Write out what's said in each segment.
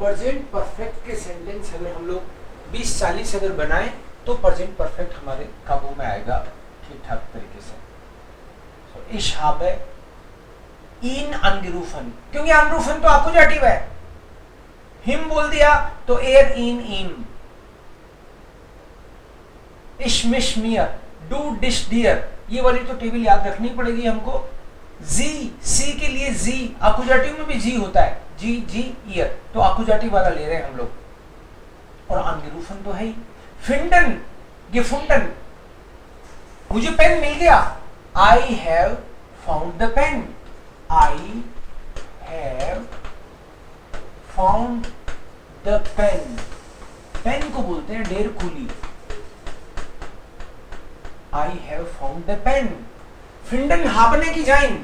Present perfect के sentence अगर हम लोग 20-40 अगर बनाएं तो प्रेजेंट परफेक्ट हमारे काबू में आएगा ठीक ठाक तरीके से। so, ich habe ihn angerufen, क्योंकि angerufen तो accusative है, him बोल दिया तो er ihn ihm, ich mich mir, du dich dir, ये वाली तो टेबल याद रखनी पड़ेगी हमको। जी, सी के लिए जी, अकुजाटिव में भी जी होता है, जी जी ईयर, तो अकुजाटिव वाला ले रहे हैं हम लोग। और angerufen तो है ही। फिंडन, gefunden, मुझे पेन मिल गया, I have found the pen, I have found the pen, pen को बोलते हैं डेर कुली, I have found the pen। फिंडन हाबने की जाइन,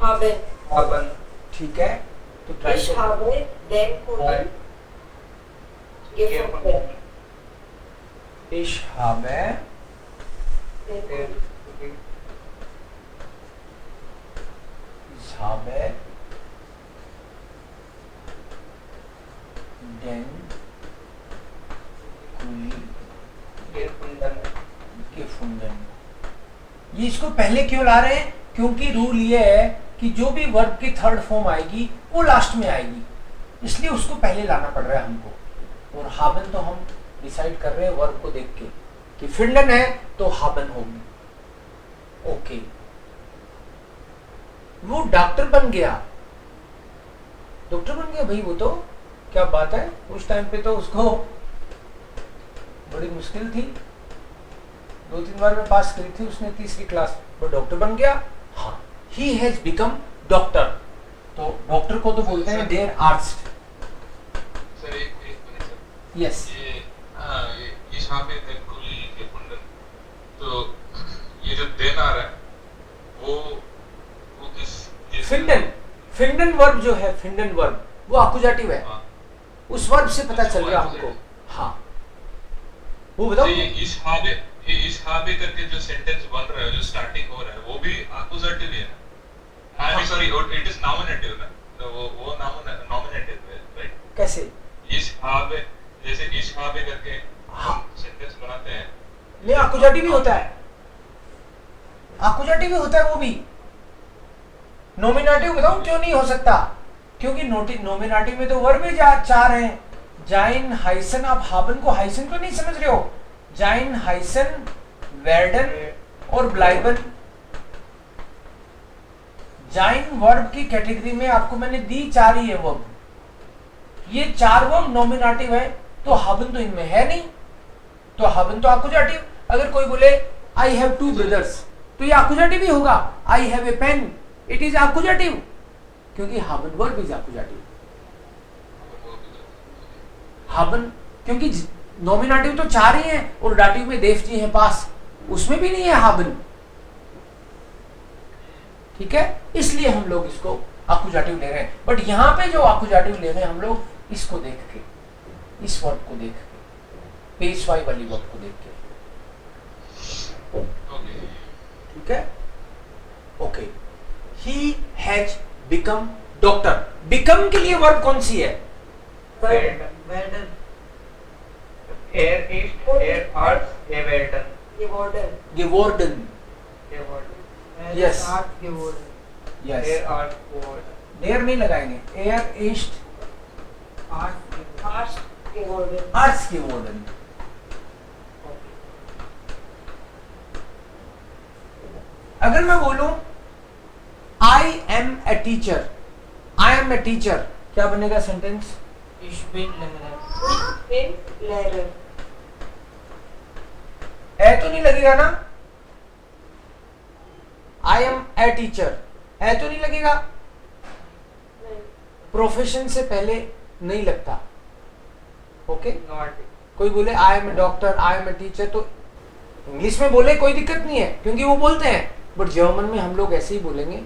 haben, ठीक है, तो try Ich habe den Kunden gefunden. Ich habe Den Kunden. ich habe den Kuli gefunden। ये इसको पहले क्यों ला रहे हैं? क्योंकि रूल ये है कि जो भी वर्ब की थर्ड फॉर्म आएगी वो लास्ट में आएगी, इसलिए उसको पहले लाना पड़ रहा है हमको। और हाबन तो हम डिसाइड कर रहे हैं वर्ब को देख के कि फिंडन है तो हाबन होगी। ओके, वो डॉक्टर बन गया, डॉक्टर बन गया भाई, वो तो क्या बात है, उस टाइम पे तो उसको बड़ी मुश्किल थी, 2-3 बार में पास करी थी उसने तीसरी क्लास, वो डॉक्टर बन गया। हाँ, ही हैज बिकम डॉक्टर, तो डॉक्टर को तो बोलते हैं देयर आर्टिस्ट। सर एक मिनट सर, यस, ये यहाँ पे देन कुली gefunden, तो ये जो देन आ रहा है वो किस फिंडन, फिंडन वर्ब जो है, फिंडन वर्ब वो अकुजाटिव है, हाँ, उस वर्ब से पता चल गया हमको। हाँ, वो बताओ। तो ये इस हाबे करके जो सेंटेंस बन रहा है, जो स्टार्टिंग हो रहा है, वो भी अकुजाटिव है ना? I am sorry, it is nominative ना, तो वो नॉमिनेटिव है, राइट? कैसे? इस हाबे, जैसे इस हाबे करके हाँ, सेंटेंस बनाते हैं, ले अकुजाटिव भी होता है, अकुजाटिव भी होता है वो भी। नॉमिनेटिव बताऊं क्यों नहीं हो सकता? क्योंकि नॉमिनेटिव में तो वर्ब भी चार हैं, जाइन हाइसन। आप हाबन को हाइसन तो नहीं समझ रहे हो, जाइन हाइसन वेर्डन और ब्लाइबन। जाइन वर्ब की कैटेगरी में आपको मैंने दी 4 ही है वर्ब, ये 4 वर्ब नॉमिनेटिव है, तो हाबन तो इनमें है नहीं, तो हाबन तो अकुजाटिव। अगर कोई बोले आई हैव 2 ब्रदर्स, तो ये अकुजाटिव ही होगा। I have a pen, it is accusative, क्योंकि हाबन वर्ब इज अकुजाटिव। हाबन, क्योंकि नॉमिनेटिव तो 4 ही हैं और डाटिव में देव जी हैं पास, उसमें भी नहीं है हाबन, ठीक है, इसलिए हम लोग इसको अकुजाटिव ले रहे हैं। बट यहां पे जो अकुजाटिव ले रहे हैं हम लोग, इसको देख के, इस वर्ड को देख के, पेशवाई वाली वर्ड को देख के, ठीक है। Okay, he has become doctor. Become के लिए वर्ब कौन सी है? werden, er ist, er als, werden, Geworden. geworden, Yes. geworden, yes, er als geworden, देर नहीं लगाएंगे, er ist Arzt geworden. Arzt geworden। अगर मैं बोलूं I am a teacher, I am a teacher, क्या बनेगा sentence? ich bin Lehrer, Ich bin Lehrer. ए तो नहीं लगेगा ना? I am a teacher, ए तो नहीं लगेगा, नहीं, प्रोफेशन से पहले नहीं लगता। ओके, not, कोई बोले I am a doctor, I am a teacher, तो इंग्लिश में बोले कोई दिक्कत नहीं है क्योंकि वो बोलते हैं, बट जर्मन में हम लोग ऐसे ही बोलेंगे।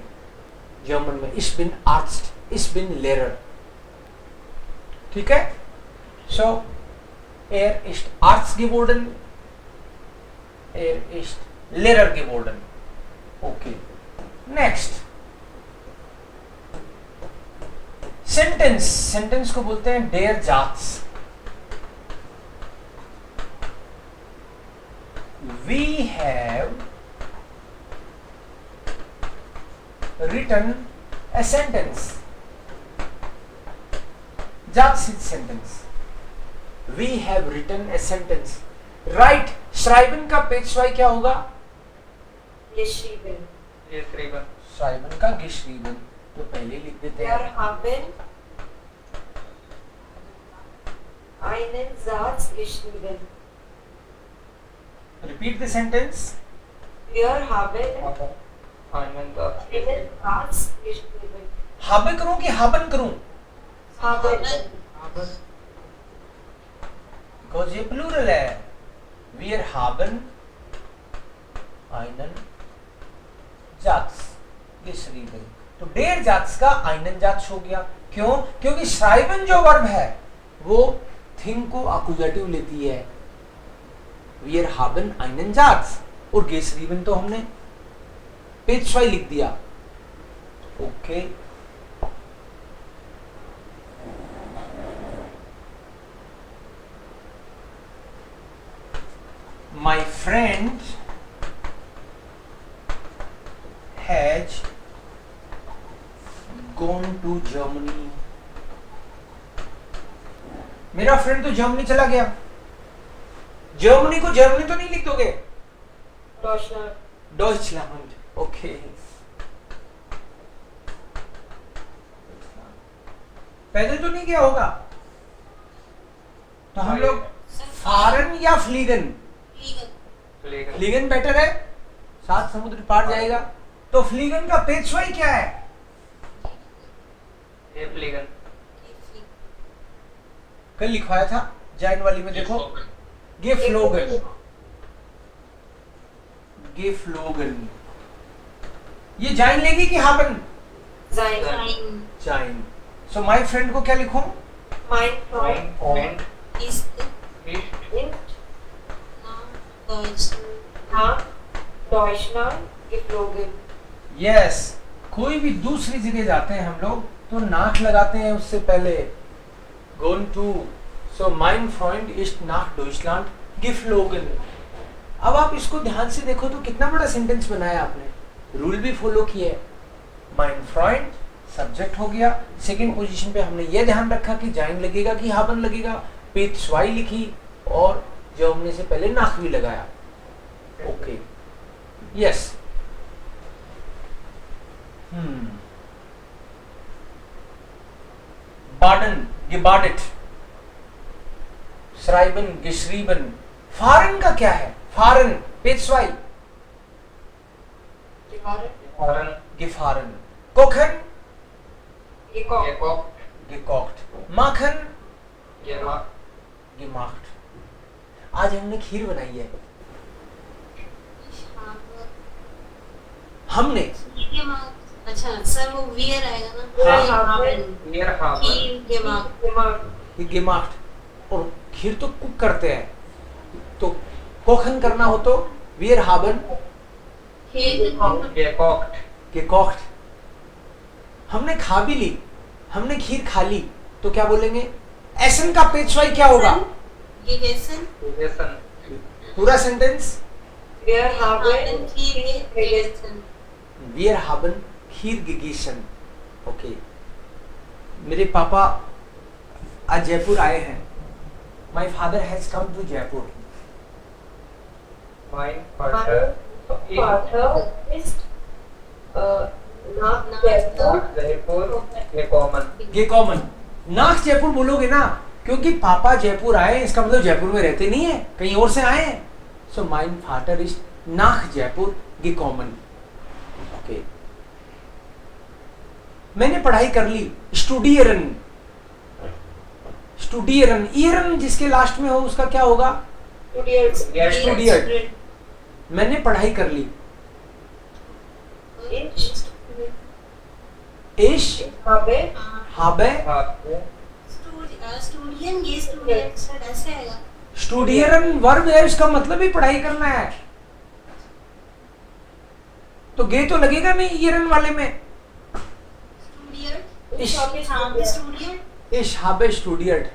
जर्मन में ich bin Arzt, ich bin Lehrer, ठीक है। सो er ist Arzt geworden, er ist Lehrer geworden। Okay, next sentence को बोलते हैं dare जात्स। We have written a sentence. That's it, sentence. We have written a sentence. Right. schreiben का पेशवाई क्या होगा? geschrieben. schreiben का geschrieben तो पहले लिख देते Wir हैं। haben einen Satz geschrieben. Repeat the sentence. Wir haben Anand einen Satz geschrieben. haben करूं कि haben करूं? Haben. Because ये plural है। Wir haben einen Satz geschrieben। तो डेर जात्स का einen जात्स हो गया। क्यों? क्योंकि schreiben जो वर्ब है वो थिंग को अकुजेटिव लेती है। Wir haben einen Satz और geschrieben तो हमने पेशवाई लिख दिया। Okay My friend has gone to Germany. मेरा फ्रेंड तो जर्मनी चला गया। जर्मनी को जर्मनी तो नहीं लिख दोगे? Deutschland. Deutschland. ओके पैदल तो नहीं गया होगा। तो हम लोग फारन या फ्लीगन? फ्लीगन बेटर है, सात समुद्र पार जाएगा। तो फ्लीगन का पेशवाई क्या है? कल लिखवाया था जैन वाली में, देखो geflogen। geflogen ये जाइन लेगी कि haben? Sein. जाइन। सो माय फ्रेंड को क्या लिखूं? Mein Freund ist ist Deutschland. nach Deutschland geflogen. Yes कोई भी दूसरी जगह जाते हैं हम लोग तो नाक लगाते हैं उससे पहले। gone to, so mein Freund ist nach Deutschland geflogen। अब आप इसको ध्यान से देखो तो कितना बड़ा सेंटेंस बनाया आपने, रूल भी फॉलो किया है। mein Freund सब्जेक्ट हो गया, सेकंड पोजीशन पे हमने ये ध्यान रखा कि जाइन लगेगा कि haben लगेगा, पेशवाई लिखी और जर्मनी से पहले नाक भी लगाया। Okay yes baden gebadet, schreiben geschrieben। Faran का क्या है? फारन पेशवाई gefahren, kochen Gekocht. gekocht, माखन gemacht। आज हमने खीर बनाई है। Ich habe हमने gemacht. अच्छा सर वो wir आएगा ना? हाँ। Wir haben viel gemacht. Gemacht. ये gemacht और खीर तो कुक करते हैं, तो कोखन करना हो तो wir haben gekocht। हमने खा भी ली, हमने खीर खा ली तो क्या बोलेंगे? एसन का पेशवाई क्या होगा? Gegessen. पूरा sentence Wir haben Haben viel gegessen. wir haben खीर gegessen। ओके मेरे पापा आज जयपुर आए हैं। My father has come to Jaipur। mein Vater ist nach Jaipur gekommen। नाक जयपुर बोलोगे ना, क्योंकि पापा जयपुर आए इसका मतलब जयपुर में रहते नहीं है, कहीं और से आए हैं। सो mein Vater ist nach Jaipur gekommen। Okay मैंने पढ़ाई कर ली, studieren। studieren इयरन जिसके लास्ट में हो उसका क्या होगा? studiert। मैंने पढ़ाई कर ली। ich habe Studien gehst du jetzt ऐसे आएगा। studieren वर्ब है, इसका मतलब ही पढ़ाई करना है, तो गे तो लगेगा नहीं ईयरन वाले में। Studiert Ich habe habe studiert. studiert. Ich habe studiert.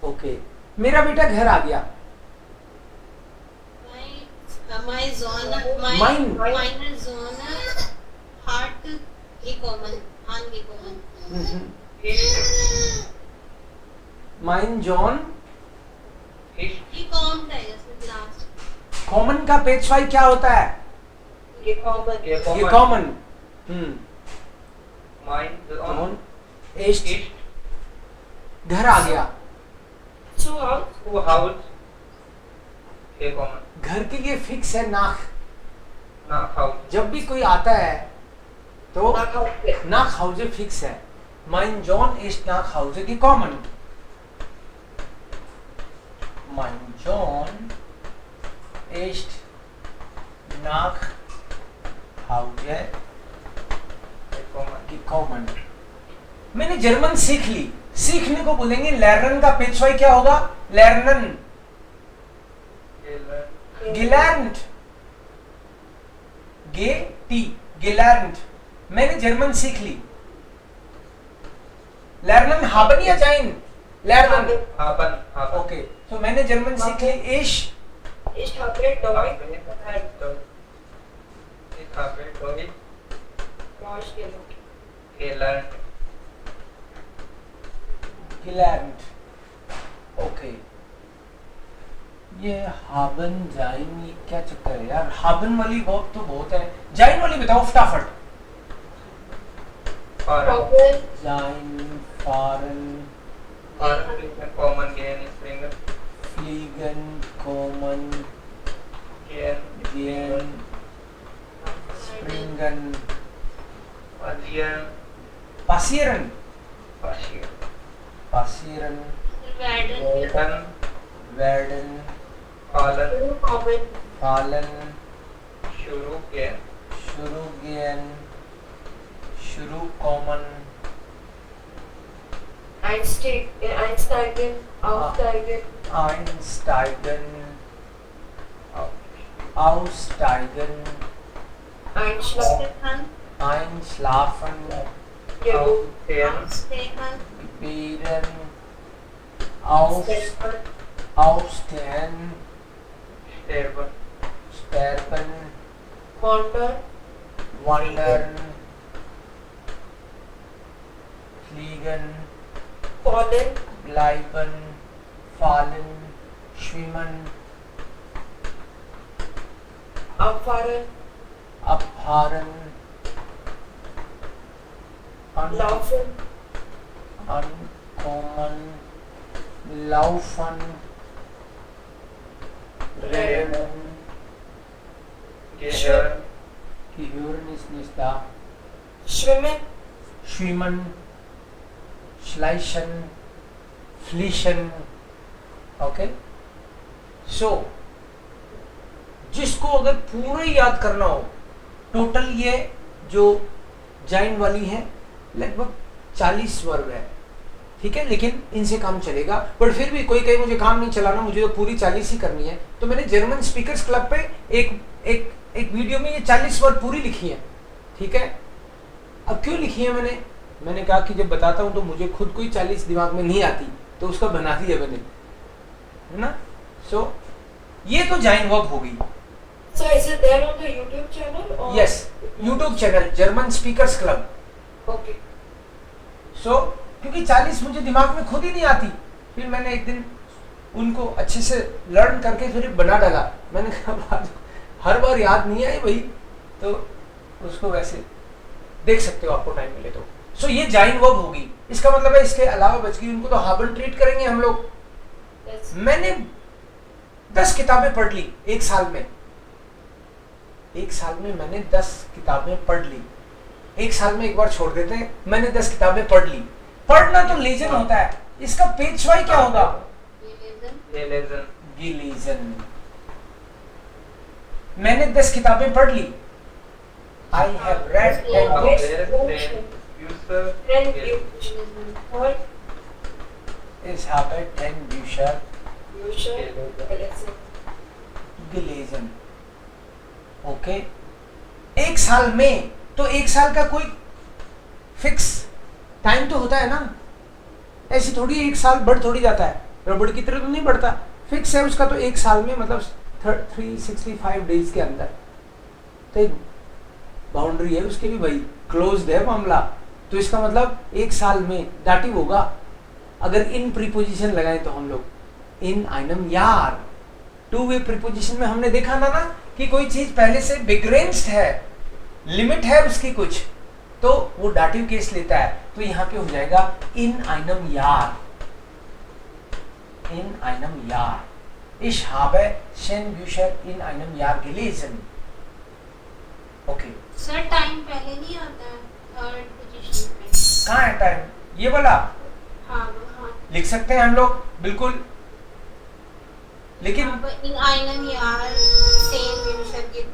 Okay, मेरा बेटा घर आ गया. My Sohn, Mein. meiner Sohn hat gekommen, angekommen. Mein John. He kommt ist last. Common का पेशवाई क्या होता है? Gekommen. ये common. Mein Sohn ist ist घर आ गया. Zu Hause. zu Haus gekommen. घर के लिए फिक्स है nach. Nach Haus. जब भी कोई आता है तो Nach Hause. nach Hause fix है. Mein John ist nach Hause gekommen. Mein John ist nach Hause gekommen. मैंने जर्मन सीख ली. सीखने को बोलेंगे लर्नन का पेशवाई क्या होगा? लर्नन. gelernt. gelernt. मैंने जर्मन सीख ली. लर्नन haben या जाइन? लर्नन. Haben. ओके, तो मैंने जर्मन सीख ली. Ich habe Deutsch Ich habe Deutsch gelernt. gelernt. Okay, ये haben जाइन ये क्या चक्कर है यार? haben वाली वर्ब तो बहुत है. जाइन वाली बताओ फटाफट. Fahren. जाइन, fahren, Fahren ist kommen, gehen ist bringen. fliegen, kommen, gehen, springen, Passieren. passieren, Passieren. passieren, Werden. werden, Fallen. Kommen. fallen, शुरू gehen. शुरू gehen, शुरू kommen, Einsteigen. Aufsteigen. einsteigen, aussteigen, Einschlafen. einschlafen, Aufstehen. Ausstehen. gebären, Sterben. aufstehen, Sterben. sterben, Wandern. wandern, fliegen, Fallen. bleiben, fallen, schwimmen, Abfahren. abfahren, Laufen. ankommen, laufen, rennen, Gehören. gehören ist nicht da, Schwimmen. schwimmen, schleichen, fliechen. Okay, so जिसको अगर पूरा ही याद करना हो, total ये जो जाइन वाली है लगभग 40 वर्ग है. ठीक है, लेकिन इनसे काम चलेगा. बट फिर भी कोई कहे मुझे काम नहीं चलाना, मुझे तो पूरी 40 ही करनी है, तो मैंने जर्मन स्पीकर्स क्लब पे एक वीडियो में ये 40 वर्ड पूरी लिखी है. ठीक है, अब क्यों लिखी है मैंने कहा कि जब बताता हूँ तो मुझे खुद को ही 40 दिमाग में नहीं आती, तो उसका बना दिया मैंने, है ना. सो ये तो जाइन वर्ब हो गई. So is it there on the YouTube channel? Or? Yes, YouTube channel German speakers club. Okay. सो क्योंकि 40 मुझे दिमाग में खुद ही नहीं आती, फिर मैंने एक दिन उनको अच्छे से लर्न करके फिर बना डाला. मैंने कहा हर बार याद नहीं आई भाई, तो उसको वैसे देख सकते हो आपको टाइम मिले तो. सो ये जाइन वर्ब होगी. इसका मतलब है इसके अलावा बच गई, उनको तो हाबन ट्रीट करेंगे हम लोग. Yes. मैंने 10 किताबें पढ़ ली एक साल में. एक साल में मैंने 10 किताबें पढ़ ली. एक साल में एक बार छोड़ देते हैं. मैंने 10 किताबें पढ़ ली. पढ़ना तो लेजन होता है. इसका पेशवाई क्या होगा? Gelesen. gelesen. मैंने 10 किताबें पढ़ ली. I have read 10 books. Bücher. Then gelesen. you or Ich habe 10 Bücher you should listen. gelesen. Okay, एक साल में, तो एक साल का कोई फिक्स टाइम तो होता है ना, ऐसी थोड़ी एक साल बढ़ थोड़ी जाता है, रबड़ की तरह तो नहीं बढ़ता, फिक्स है उसका तो एक साल में मतलब 365 डेज के अंदर, तो एक बाउंड्री है उसकी भी भाई, क्लोज्ड है मामला। तो इसका मतलब एक साल में दाटिव होगा। अगर इन प्रीपोजिशन लगाएं तो हम लोग इन आइनम यार, टू वे प्रीपोजिशन में हमने देखा ना कि कोई चीज पहले से बिगरेंस्ड है, लिमिट है उसकी कुछ, तो वो दाटिव केस लेता है। तो यहां पे हो जाएगा इन आइनम यार, इन आइनम यार, Ich habe schön Bücher in einem Jahr gelesen. Okay. Sir time पहले नहीं आता है थर्ड पोजीशन पे। कहाँ है टाइम? ये वाला हाँ हाँ। लिख सकते हैं हम लोग बिल्कुल, लेकिन इन आइनम यार सेम Bücher के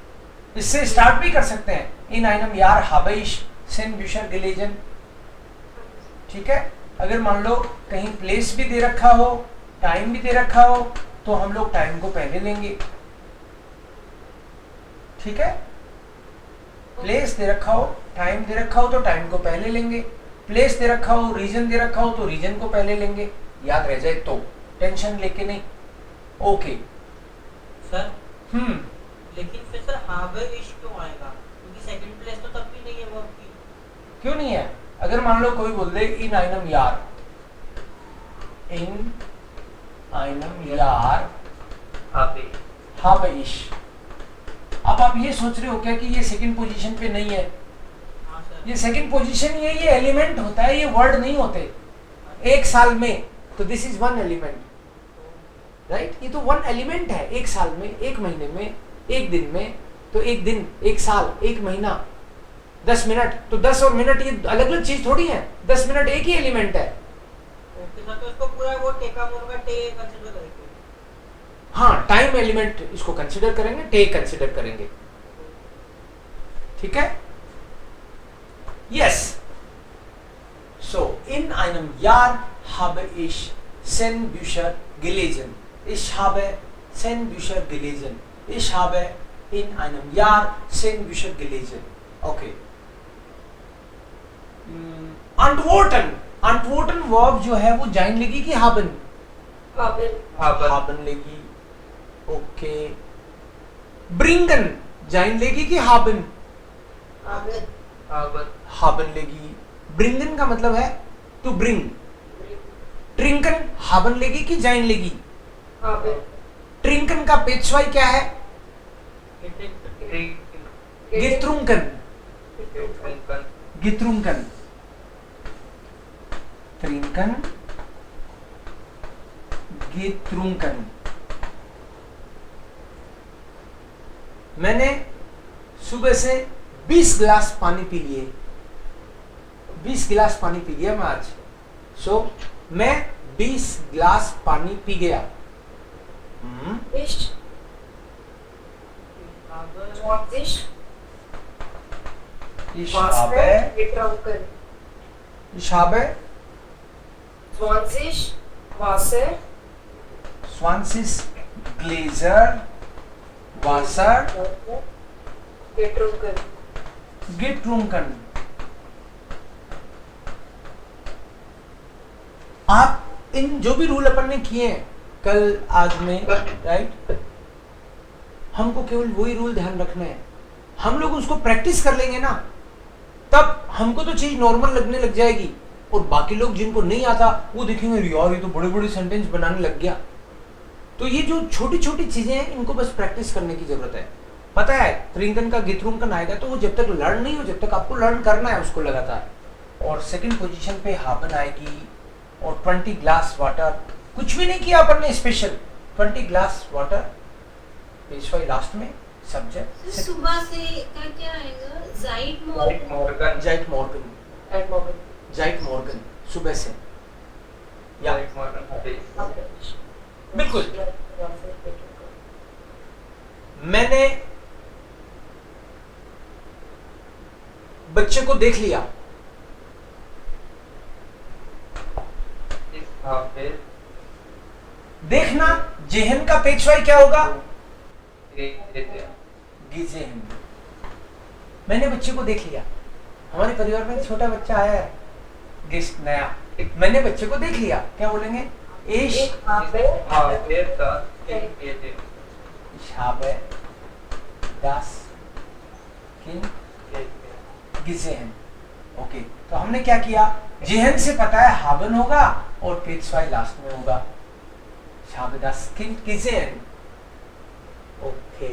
इससे स्टार्ट भी कर सकते हैं। इन आइनम यार habe ich schön Bücher gelesen। ठीक है, अगर मान लो कहीं प्लेस भी दे रखा हो, टाइम भी दे रखा हो, तो हम लोग टाइम को पहले लेंगे। ठीक है, प्लेस दे रखा हो, टाइम दे रखा हो तो टाइम को पहले लेंगे, प्लेस दे रखा हो, रीजन दे रखा हो तो रीजन को पहले लेंगे, याद रह जाए तो, टेंशन लेके नहीं। ओके सर हम्म, लेकिन फिर सर हावे इश क्यों आएगा, क्योंकि सेकंड प्लेस तो तब भी नहीं है वर्ब की। क्यों नहीं है? अगर मान लो कोई बोल दे इन आइनम यार, इन आइनम यार habe ich, अब आप ये सोच रहे हो क्या कि ये सेकंड पोजीशन पे नहीं है? हाँ सर। ये सेकंड पोजीशन ये एलिमेंट होता है, ये वर्ड नहीं होते। एक साल में तो this is one element, right? ये तो वन एलिमेंट है। एक साल में, एक महीने में, एक दिन में, तो एक दिन, एक साल, एक महीना, 10 मिनट, तो 10 और मिनट ये अलग अलग चीज थोड़ी है। 10 मिनट एक ही एलिमेंट है। ओके सर, तो इसको पूरा वो टेका मोर का टे कंसीडर करेंगे। हाँ, टाइम एलिमेंट इसको कंसिडर करेंगे, टे कंसिडर करेंगे। ठीक है, yes. So in einem Jahr habe ich 10 Bücher gelesen. Ich habe 10 Bücher gelesen. Ich habe in einem Jahr 10 Bücher gelesen. Okay. Antworten, antworten verb जो है वो जाइन लेगी कि haben? haben लेगी। ओके, ब्रिंगन जाइन लेगी कि हाबन? हाबन लेगी। ब्रिंगन का मतलब है टू ब्रिंग। ट्रिंकन हाबन लेगी कि जाइन लेगी? ट्रिंकन का पेशवाई क्या है? गित्रुंकन, गित्रुंकन, ट्रिंकन, गित्रुंकन। मैंने सुबह से 20 गिलास पानी पी लिए, 20 गिलास पानी पी लिया मैं आज। सो मैं 20 गिलास पानी पी गया। Ich habe 20 Gläser Wasser getrunken। आप इन जो भी रूल अपन ने किए हैं कल आज में, राइट, हमको केवल वही रूल ध्यान रखना है। हम लोग उसको प्रैक्टिस कर लेंगे ना, तब हमको तो चीज नॉर्मल लगने लग जाएगी, और बाकी लोग जिनको नहीं आता वो देखेंगे यार ये तो बड़े बड़े सेंटेंस बनाने लग गया। तो ये जो छोटी छोटी चीजें हैं इनको बस प्रैक्टिस करने की जरूरत है। पता है ट्रिंकन का गित्रुंकन आएगा तो वो जब तक लर्न नहीं हो, जब तक आपको लर्न करना है उसको लगातार। और सेकंड पोजीशन पे हाबन आएगी, और 20 ग्लास वाटर, कुछ भी नहीं किया अपन ने स्पेशल, 20 ग्लास वाटर, पेशवाई लास्ट में, सब्जेक्ट। सुबह से का क्या आएगा? जाइट मॉर्गन, जाइट मॉर्गन, जाइट मॉर्गन, सुबह से, या बिल्कुल। मैंने बच्चे को देख लिया। देखना, जेहन का पेशवाई क्या होगा? गिजेहन। मैंने बच्चे को देख लिया। हमारे परिवार में छोटा बच्चा आया है, गेस्ट नया, मैंने बच्चे को देख लिया, क्या बोलेंगे? Ich habe habe das Kind gesehen. habe das Kind gesehen. Okay, तो हमने क्या किया? जेहन से पता है haben होगा और P2 लास्ट में होगा. Ich habe das Kind gesehen. Okay.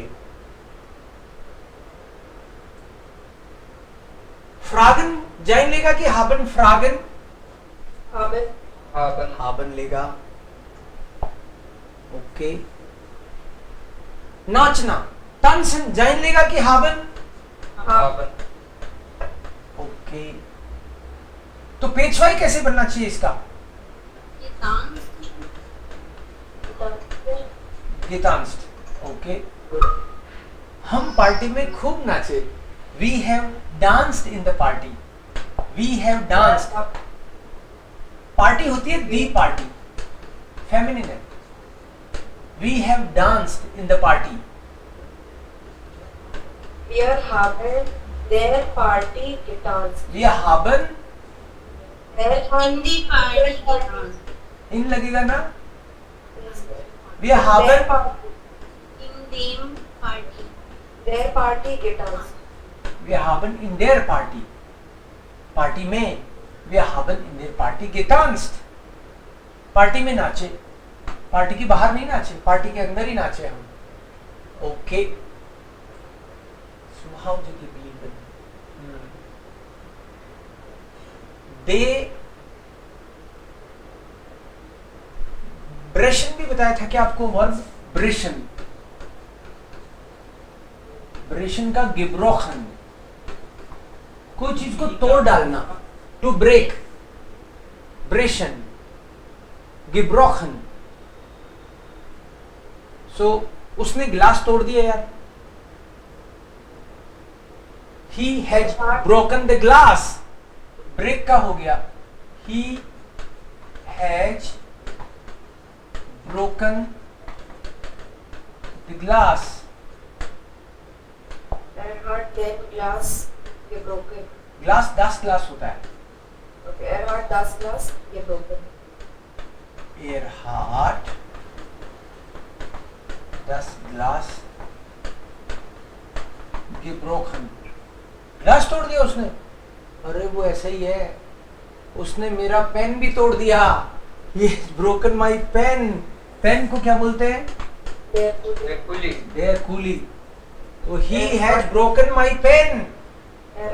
Fragen जाइन लेगा कि haben fragen? haben Haben. haben लेगा. ओके. नाचना tanzen जाइन लेगा कि haben? Haben. ओके. तो पेज वाई कैसे बनना चाहिए इसका? ये डांस गीतांस्ट. ओके. हम पार्टी में खूब नाचे. We have danced in the party. We have danced. Party होती है दी पार्टी, फेमिनिन है. We have danced in the party. wir haben der Party getanzt. वी haben हिंदी पार्टी की डांस इन लगेगा ना. वी haben हिंदी party der Party getanzt. wir haben in der Party, party में wir haben in der Party getanzt. Party में नाचे, पार्टी के बाहर नहीं नाचे, पार्टी के अंदर ही नाचे हम. Okay. So how did you believe it? They ब्रेशन भी बताया था कि आपको वर्ब ब्रेशन, ब्रेशन का गिब्रोखन, कोई चीज को तोड़ डालना, टू ब्रेक, ब्रेशन, गिब्रोखन. सो उसने ग्लास तोड़ दिया यार. He has broken the glass. Break का हो गया. He has broken the glass. hat den Glas gebrochen. Glass 10 glass होता है. Okay, hat das Glas gebrochen. hat das Glas gebrochen. Glass तोड़ दिया उसने. अरे वो ऐसा ही है, उसने मेरा पेन भी तोड़ दिया. ये ब्रोकन माई पेन. पेन को क्या बोलते हैं? Der Kuli. Kuli. देयर कूली. तो he has broken my pen.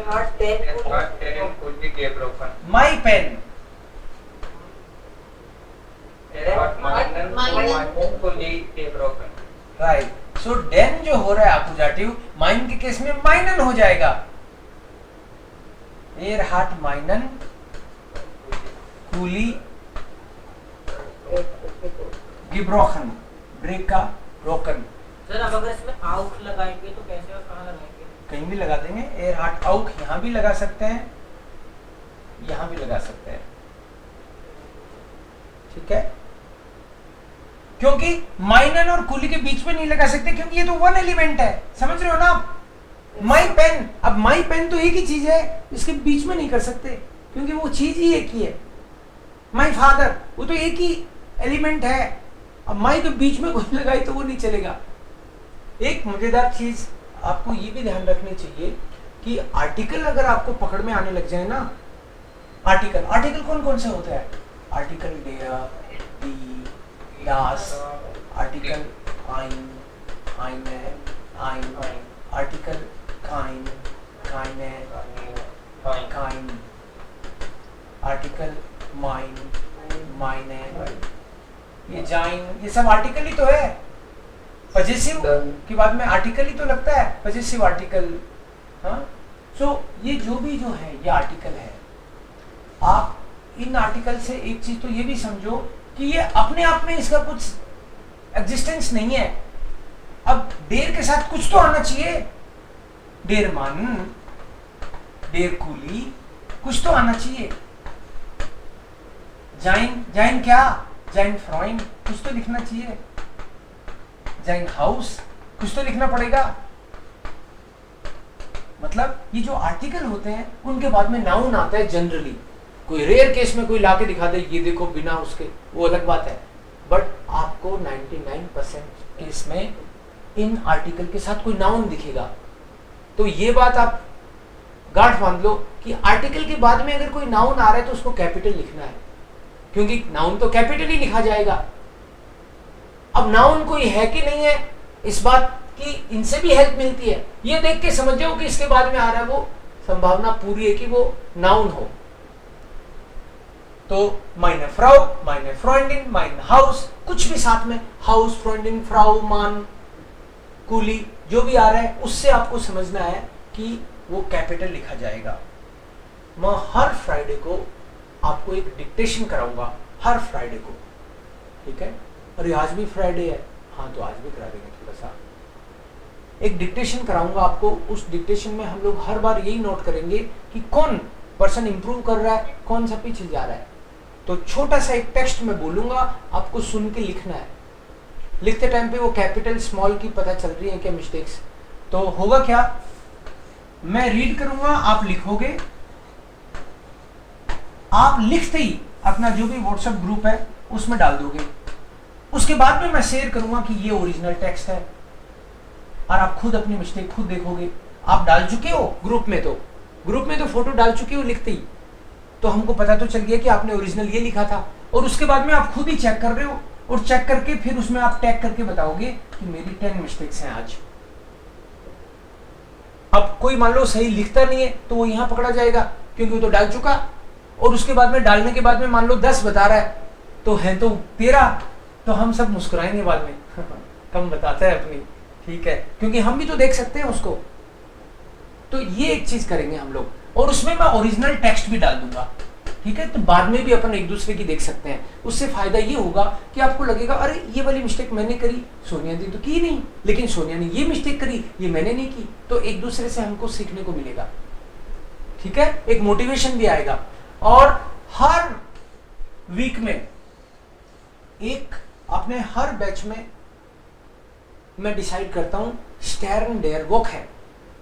Hat den Er hat den Kuli gebrochen. My pen. Er hat meinen Kuli gebrochen. Right. So डेन जो हो रहा है अपोजिटिव, माइन के केस में माइनन हो जाएगा. एर हाट माइनन कूली गिब्रोखन. ब्रेक का ब्रोकन. सर अब अगर इसमें आउट लगाएंगे तो कैसे और कहाँ लगाएंगे? कहीं भी लगा देंगे. एर हाट आउक यहाँ भी लगा सकते हैं, यहाँ भी लगा सकते हैं. ठीक है, क्योंकि माइनन और कुली के बीच में नहीं लगा सकते क्योंकि ये तो वन एलिमेंट है. समझ रहे हो ना आप? My pen. अब माई पेन तो एक ही चीज है, इसके बीच में नहीं कर सकते क्योंकि वो चीज ही एक ही है. माई फादर, वो तो एक ही एलिमेंट है. अब माई के बीच में कोई लगाई तो वो नहीं चलेगा. एक मजेदार चीज आपको ये भी ध्यान रखनी चाहिए कि आर्टिकल अगर आपको पकड़ में आने लग जाए ना, आर्टिकल, आर्टिकल कौन कौन से होते हैं? आर्टिकल डेयर, डी, das, article ein, eine, ein, article kein, keine, kein, article mein, meine, ये जाइन, ये सब आर्टिकल ही तो है. पजेसिव के बाद में आर्टिकल ही तो लगता है, पजेसिव आर्टिकल. हाँ, सो ये जो भी जो है ये आर्टिकल है. आप इन आर्टिकल से एक चीज तो ये भी समझो कि ये अपने आप में इसका कुछ एग्जिस्टेंस नहीं है. अब डेर के साथ कुछ तो आना चाहिए. डेर मान, डेर कूली, कुछ तो आना चाहिए. जाइन, जाइन क्या? जाइन फ्रॉइन, कुछ तो लिखना चाहिए. जाइन हाउस, कुछ तो लिखना पड़ेगा. मतलब ये जो आर्टिकल होते हैं उनके बाद में नाउन आता है जनरली। कोई रेयर केस में कोई लाके दिखा दे ये देखो बिना उसके, वो अलग बात है, बट आपको 99% केस में इन आर्टिकल के साथ कोई नाउन दिखेगा। तो ये बात आप गांठ बांध लो कि आर्टिकल के बाद में अगर कोई नाउन आ रहा है तो उसको कैपिटल लिखना है, क्योंकि नाउन तो कैपिटल ही लिखा जाएगा। अब नाउन कोई है कि नहीं है, इस बात की इनसे भी हेल्प मिलती है। ये देख के समझ जाओ कि इसके बाद में आ रहा है, वो संभावना पूरी है कि वो नाउन हो। तो माइने फ्राउ, माइने फ्रेंडिन, माइन हाउस, कुछ भी साथ में हाउस, फ्रेंडिन, फ्राउ, मान, कूली, जो भी आ रहा है उससे आपको समझना है कि वो कैपिटल लिखा जाएगा। मैं हर फ्राइडे को आपको एक डिक्टेशन कराऊंगा, हर फ्राइडे को, ठीक है। अरे आज भी फ्राइडे है, हाँ तो आज भी करा देंगे। थोड़ा सा एक डिक्टेशन कराऊंगा आपको। उस डिक्टेशन में हम लोग हर बार यही नोट करेंगे कि कौन पर्सन इंप्रूव कर रहा है, कौन सा पीछे जा रहा है। तो छोटा सा एक टेक्स्ट में बोलूंगा, आपको सुन के लिखना है। लिखते टाइम पे वो कैपिटल स्मॉल की पता चल रही है क्या मिस्टेक्स। तो होगा क्या, मैं रीड करूंगा, आप लिखोगे। आप लिखते ही अपना जो भी व्हाट्सएप ग्रुप है उसमें डाल दोगे। उसके बाद में मैं शेयर करूंगा कि ये ओरिजिनल टेक्स्ट है, और आप खुद अपनी मिस्टेक खुद देखोगे। आप डाल चुके हो ग्रुप में तो फोटो डाल चुके हो लिखते ही, तो हमको पता तो चल गया कि आपने ओरिजिनल ये लिखा था। और उसके बाद में आप खुद ही चेक कर रहे हो, और चेक करके फिर उसमें आप टैग करके बताओगे कि मेरी 10 मिस्टेक्स हैं आज। अब कोई मान लो सही लिखता नहीं है तो वो यहां पकड़ा जाएगा, क्योंकि वो तो डाल चुका। और उसके बाद में डालने के बाद में मान लो 10 बता रहा है तो है तो 13, तो हम सब मुस्कुराएंगे बाद में कम बताता है अपनी, ठीक है, क्योंकि हम भी तो देख सकते हैं उसको। तो ये एक चीज करेंगे हम लोग, और उसमें मैं ओरिजिनल टेक्स्ट भी डाल दूंगा, ठीक है। तो बाद में भी अपन एक दूसरे की देख सकते हैं। उससे फायदा ये होगा कि आपको लगेगा अरे ये वाली मिस्टेक मैंने करी, सोनिया दी तो की नहीं, लेकिन सोनिया ने ये मिस्टेक करी, ये मैंने नहीं की। तो एक दूसरे से हमको सीखने को मिलेगा, ठीक है, एक मोटिवेशन भी आएगा। और हर वीक में एक अपने हर बैच में मैं डिसाइड करता हूं स्टैर्न डेयर वॉक है,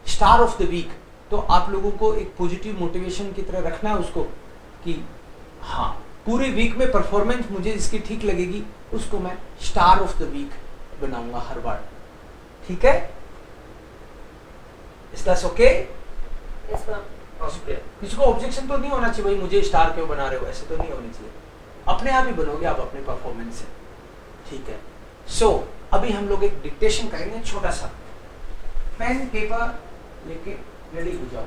स्टार ऑफ द वीक। तो आप लोगों को एक पॉजिटिव मोटिवेशन की तरह रखना है उसको, कि हाँ पूरे वीक में परफॉर्मेंस मुझे जिसकी ठीक लगेगी उसको मैं स्टार ऑफ द वीक बनाऊंगा हर बार, ठीक है। Is that okay? Yes, ma'am. किसी को ऑब्जेक्शन तो नहीं होना चाहिए भाई मुझे स्टार क्यों बना रहे हो, ऐसे तो नहीं होनी चाहिए। अपने आप ही बनोगे आप अपने परफॉर्मेंस से, ठीक है। सो अभी हम लोग एक डिक्टेशन करेंगे, छोटा सा। पेन पेपर लेके रेडी हो जाओ।